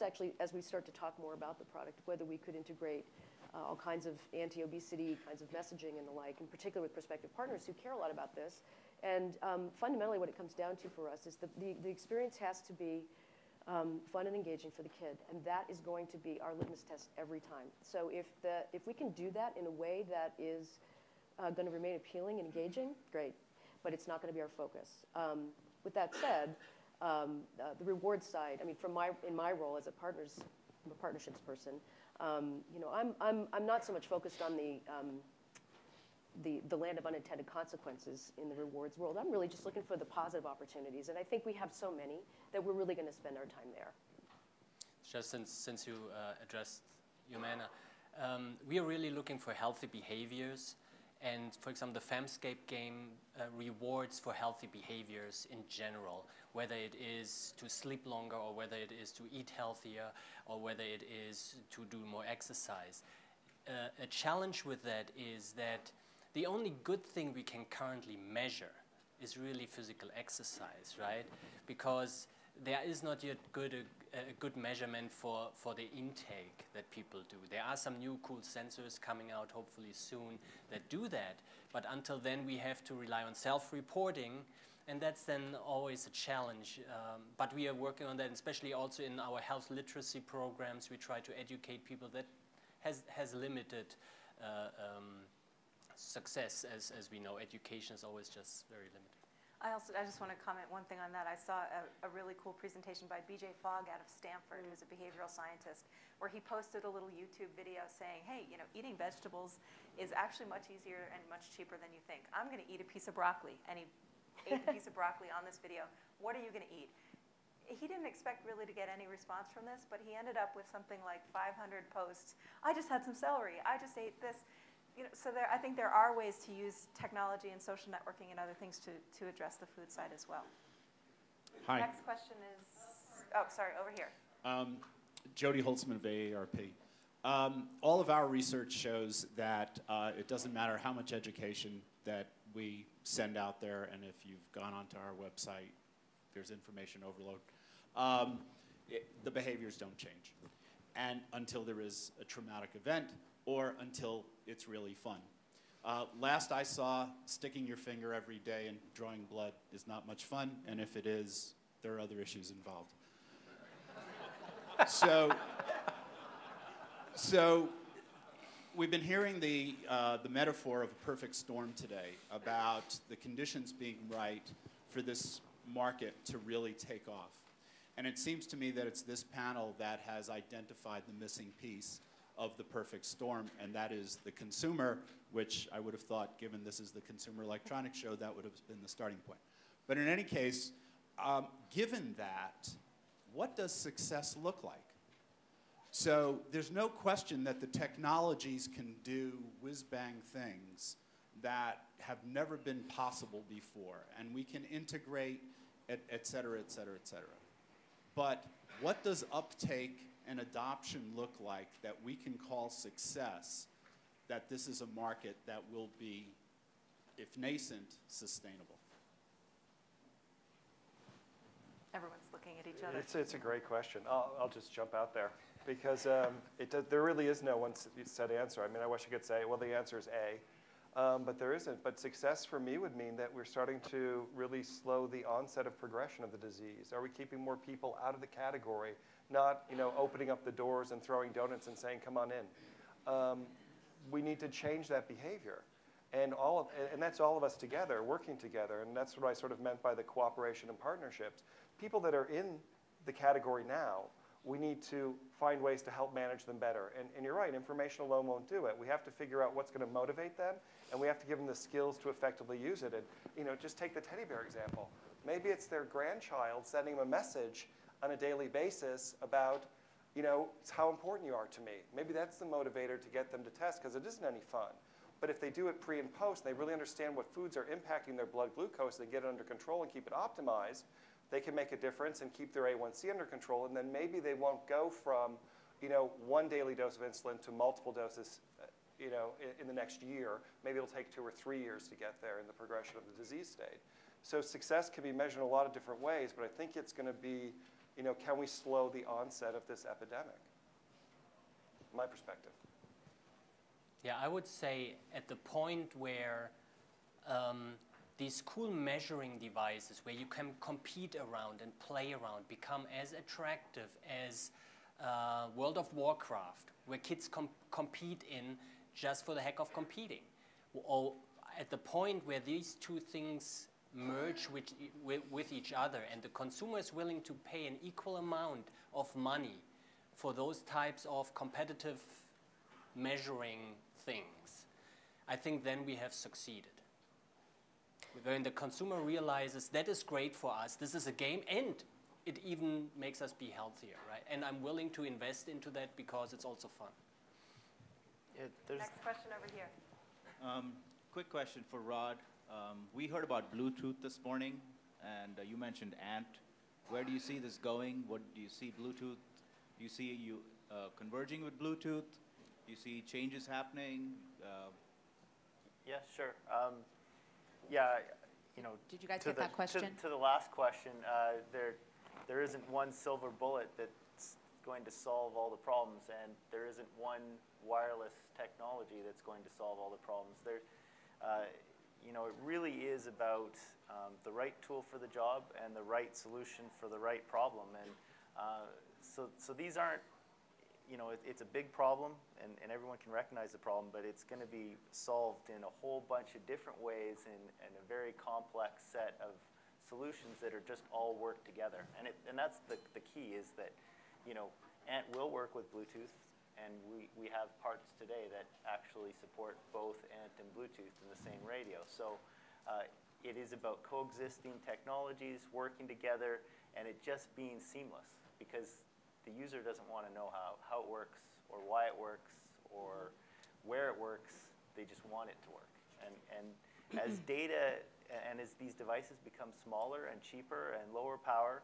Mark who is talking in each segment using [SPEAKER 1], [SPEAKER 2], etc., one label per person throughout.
[SPEAKER 1] actually, as we start to talk more about the product, whether we could integrate all kinds of anti-obesity kinds of messaging and the like, in particular with prospective partners who care a lot about this. And fundamentally what it comes down to for us is the experience has to be fun and engaging for the kid, and that is going to be our litmus test every time. So if we can do that in a way that is going to remain appealing and engaging, great, but it's not going to be our focus. With that said, the rewards side, I mean, in my role as I'm a partnerships person, you know, I'm not so much focused on the land of unintended consequences in the rewards world. I'm really just looking for the positive opportunities, and I think we have so many that we're really going to spend our time there.
[SPEAKER 2] Just since you addressed Humana, we are really looking for healthy behaviors. And for example, the Famscape game rewards for healthy behaviors in general, whether it is to sleep longer or whether it is to eat healthier or whether it is to do more exercise. A challenge with that is that the only good thing we can currently measure is really physical exercise, right? Because there is not yet a good measurement for the intake that people do. There are some new cool sensors coming out hopefully soon that do that, but until then we have to rely on self-reporting, and that's then always a challenge. But we are working on that, especially also in our health literacy programs. We try to educate people. That has limited success, as we know. Education is always just very limited.
[SPEAKER 3] I just want to comment one thing on that. I saw a really cool presentation by B.J. Fogg out of Stanford, who's a behavioral scientist, where he posted a little YouTube video saying, hey, you know, eating vegetables is actually much easier and much cheaper than you think. I'm going to eat a piece of broccoli. And he ate a piece of broccoli on this video. What are you going to eat? He didn't expect really to get any response from this, but he ended up with something like 500 posts. I just had some celery. I just ate this. You know, so I think there are ways to use technology and social networking and other things to address the food side as well.
[SPEAKER 4] Hi.
[SPEAKER 3] Next question is, oh, sorry, over here.
[SPEAKER 4] Jody Holtzman of AARP. All of our research shows that it doesn't matter how much education that we send out there, and if you've gone onto our website, there's information overload. The behaviors don't change, and until there is a traumatic event or until it's really fun. Last I saw, sticking your finger every day and drawing blood is not much fun, and if it is, there are other issues involved. So we've been hearing the metaphor of a perfect storm today about the conditions being right for this market to really take off. And it seems to me that it's this panel that has identified the missing piece of the perfect storm, and that is the consumer, which I would have thought, given this is the Consumer Electronics Show, that would have been the starting point. But in any case, given that, what does success look like? So there's no question that the technologies can do whiz-bang things that have never been possible before, and we can integrate, et cetera, et cetera, et cetera. But what does uptake and adoption look like that we can call success, that this is a market that will be, if nascent, sustainable?
[SPEAKER 3] Everyone's looking at each other.
[SPEAKER 5] It's a great question. I'll just jump out there because there really is no one set answer. I mean, I wish I could say, well, the answer is A, but there isn't. But success for me would mean that we're starting to really slow the onset of progression of the disease. Are we keeping more people out of the category? Not, you know, opening up the doors and throwing donuts and saying, come on in. We need to change that behavior. And that's all of us together, working together. And that's what I sort of meant by the cooperation and partnerships. People that are in the category now, we need to find ways to help manage them better. And you're right, information alone won't do it. We have to figure out what's going to motivate them, and we have to give them the skills to effectively use it. And, you know, just take the teddy bear example. Maybe it's their grandchild sending them a message on a daily basis about, you know, how important you are to me. Maybe that's the motivator to get them to test, because it isn't any fun. But if they do it pre and post, and they really understand what foods are impacting their blood glucose, they get it under control and keep it optimized, they can make a difference and keep their A1C under control, and then maybe they won't go from, you know, one daily dose of insulin to multiple doses, you know, in the next year. Maybe it'll take 2 or 3 years to get there in the progression of the disease state. So success can be measured in a lot of different ways, but I think it's going to be can we slow the onset of this epidemic? My perspective.
[SPEAKER 2] Yeah, I would say at the point where these cool measuring devices, where you can compete around and play around, become as attractive as World of Warcraft, where kids compete in just for the heck of competing. Or at the point where these two things merge with each other and the consumer is willing to pay an equal amount of money for those types of competitive measuring things, I think then we have succeeded. When the consumer realizes that is great for us, this is a game, and it even makes us be healthier, right? And I'm willing to invest into that because it's also fun.
[SPEAKER 6] Yeah,
[SPEAKER 3] Next question over here.
[SPEAKER 6] Quick question for Rod. We heard about Bluetooth this morning, and you mentioned ANT. Where do you see this going? What do you see Bluetooth? Do you see you converging with Bluetooth? Do you see changes happening?
[SPEAKER 7] Yeah, sure. Yeah,
[SPEAKER 8] Did you guys get that question?
[SPEAKER 7] To the last question, there isn't one silver bullet that's going to solve all the problems, and there isn't one wireless technology that's going to solve all the problems. It really is about the right tool for the job and the right solution for the right problem. And so these aren't, it's a big problem, and everyone can recognize the problem, but it's going to be solved in a whole bunch of different ways and a very complex set of solutions that are just all work together. And that's the key, is that, ANT will work with Bluetooth, and we have parts today that actually support both ANT and Bluetooth in the same radio. So it is about coexisting technologies, working together, and it just being seamless, because the user doesn't want to know how it works or why it works or where it works. They just want it to work. And as data and as these devices become smaller and cheaper and lower power,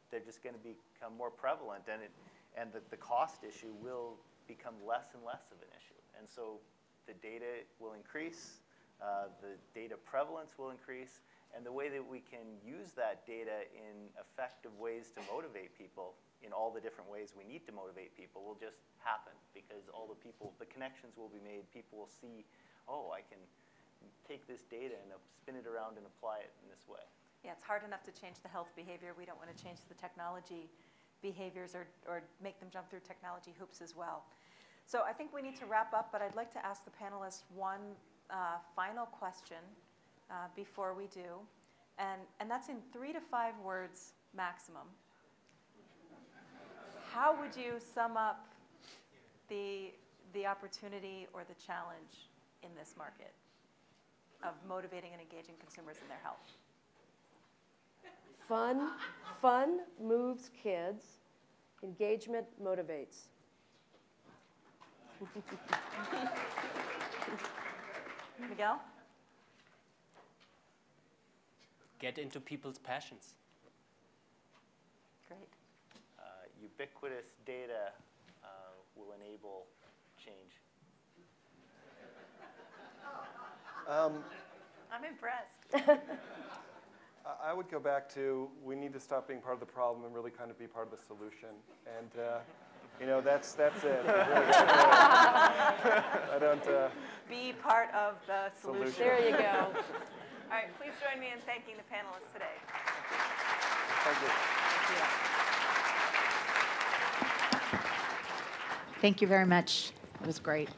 [SPEAKER 7] they're just going to become more prevalent. And the cost issue will become less and less of an issue. And so the data will increase, the data prevalence will increase, and the way that we can use that data in effective ways to motivate people in all the different ways we need to motivate people will just happen, because the connections will be made. People will see, oh, I can take this data and spin it around and apply it in this way.
[SPEAKER 3] Yeah, it's hard enough to change the health behavior. We don't want to change the technology behaviors or make them jump through technology hoops as well. So I think we need to wrap up, but I'd like to ask the panelists one final question before we do, and that's in 3 to 5 words maximum. How would you sum up the opportunity or the challenge in this market of motivating and engaging consumers in their health?
[SPEAKER 1] Fun moves kids. Engagement motivates.
[SPEAKER 3] Miguel?
[SPEAKER 2] Get into people's passions.
[SPEAKER 3] Great.
[SPEAKER 7] Ubiquitous data will enable change.
[SPEAKER 3] I'm impressed.
[SPEAKER 5] I would go back to, we need to stop being part of the problem and really kind of be part of the solution. And, that's it. I don't...
[SPEAKER 3] Be part of the solution.
[SPEAKER 1] There you go.
[SPEAKER 3] All right, please join me in thanking the panelists today.
[SPEAKER 5] Thank you.
[SPEAKER 8] Thank you very much. It was great.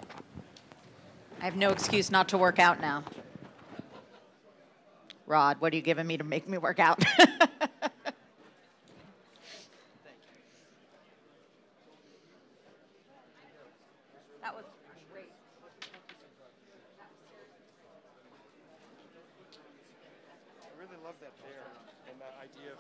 [SPEAKER 8] I have no excuse not to work out now. Rod, what are you giving me to make me work out?
[SPEAKER 3] That was great.
[SPEAKER 5] I really love that chair and that idea of